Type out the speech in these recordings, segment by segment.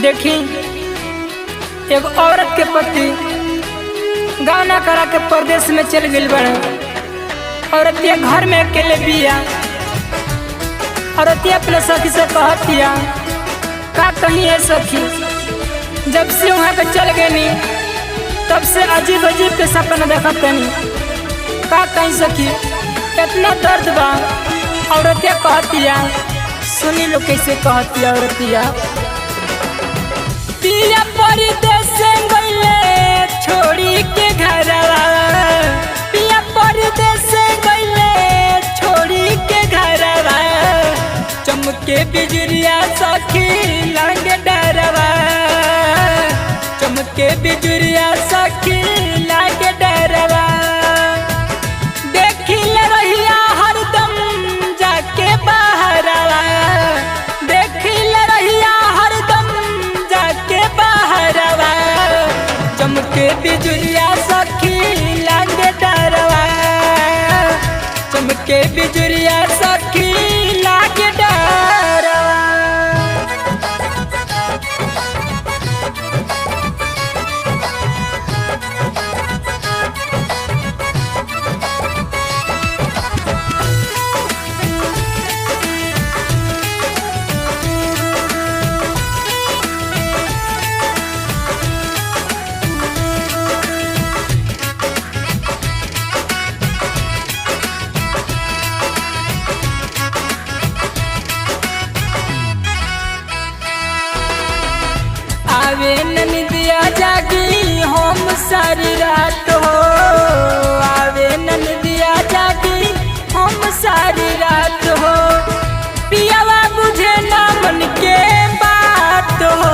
देखी एक औरत के पति गाना करा के परदेश में चल गई बड़े। औरतिया घर में अकेले बिया। औरतिया अपने सखी से कहतिया का कहीं है सखी, जब से वहाँ पे चल गए नी तब से अजीब अजीब के सपना देखत नहीं। का कहीं सखी इतना दर्द बा। औरतिया कहतिया, सुनी लो कैसे कहतिया औरतिया। पिया परदेस गइले छोड़ी के घरवा, पिया परदेस गइले छोड़ी के घरवा, चमके बिजुरिया सखी लागे डरवा, चमके बिजुरिया सखी लागे डरवा। देखिल रहिया हरदम जाके बहरवा, देखिल रहिया हरदम जाके बहरवा, चमके बिजुरिया सखी लागे डरवा, चमके बिजुरिया सखी लागे डरवा। आवे ननिदिया जागी हम सारी रात हो, आवे ननिदिया जागी हम सारी रात हो, पियावा बुझे ना मन के बात हो,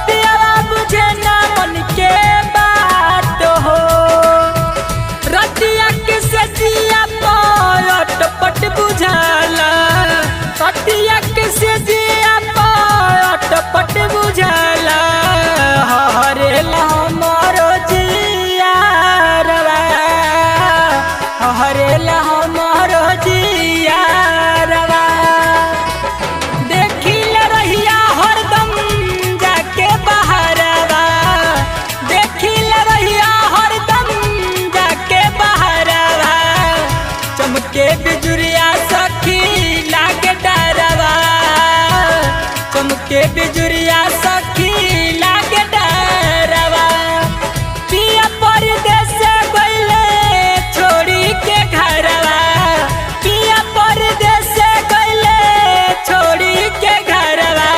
पियावा बुझे ना मन के बात हो। रतिया के सजिया पट पट बुझाला, रतिया के सजिया पट बुझाला, हरेला हमारो जियारवा, हरेला हमारो जियारवा। देखिल रहिया हरदम जाके बहरवा, देखिल रहिया हरदम जाके बहरवा, चमके बिजुरिया सखी लागे डरवा, चमके बिजुरिया सखी लागे डरवा। पिया परदेस गइले छोड़ी के घरवा, पिया परदेस गइले छोड़ी के घरवा,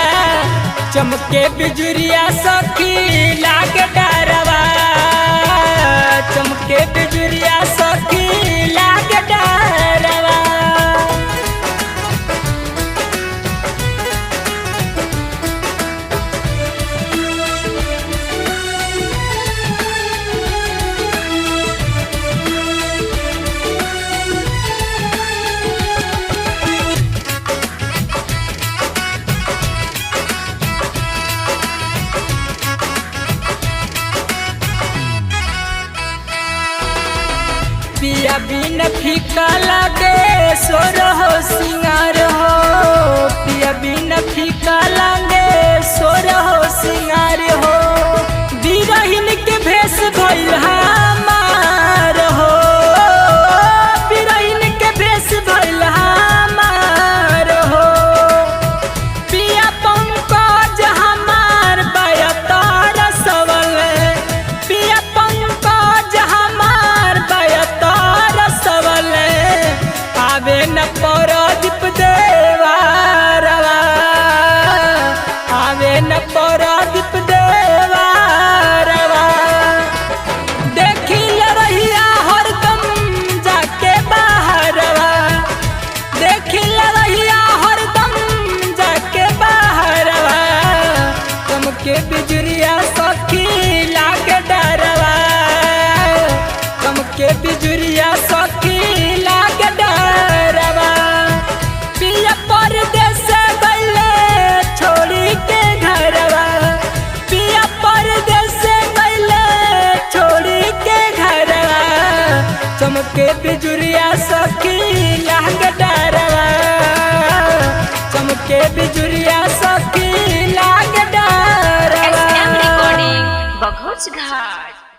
चमके बिजुरिया सखी लागे डरवा, चमके बिजुरिया सखी लागे डरवा। पिया बिन फीका लागे सोर हो सिंगार हो, पिया बिन फीका लागे सोर हो सिंगार हो, बिरहिन के भेष भइल हमार हो, बिरहिन के भेष भइल हमार हो। पिया पंकज हमार बयतार सवल, पिया पंकज हमार बयतार सवल, आवे न परदीप देवारवा, आवे न परदीप देवारवा। देखिल रहिया हरदम जाके बहरवा, देखिल रहिया हरदम जाके बहरवा, चमके बिजुरिया सखी लागे डरवा, चमके बिजुरिया सखी लागे डरवा। पिया परदेस गइले छोड़ी के घरवा, पिया परदेस गइले छोड़ी के घरवा, चमके बिजुरिया सखी लागे डरवा, चमके बिजुरिया सखी लागे बघौच घाट।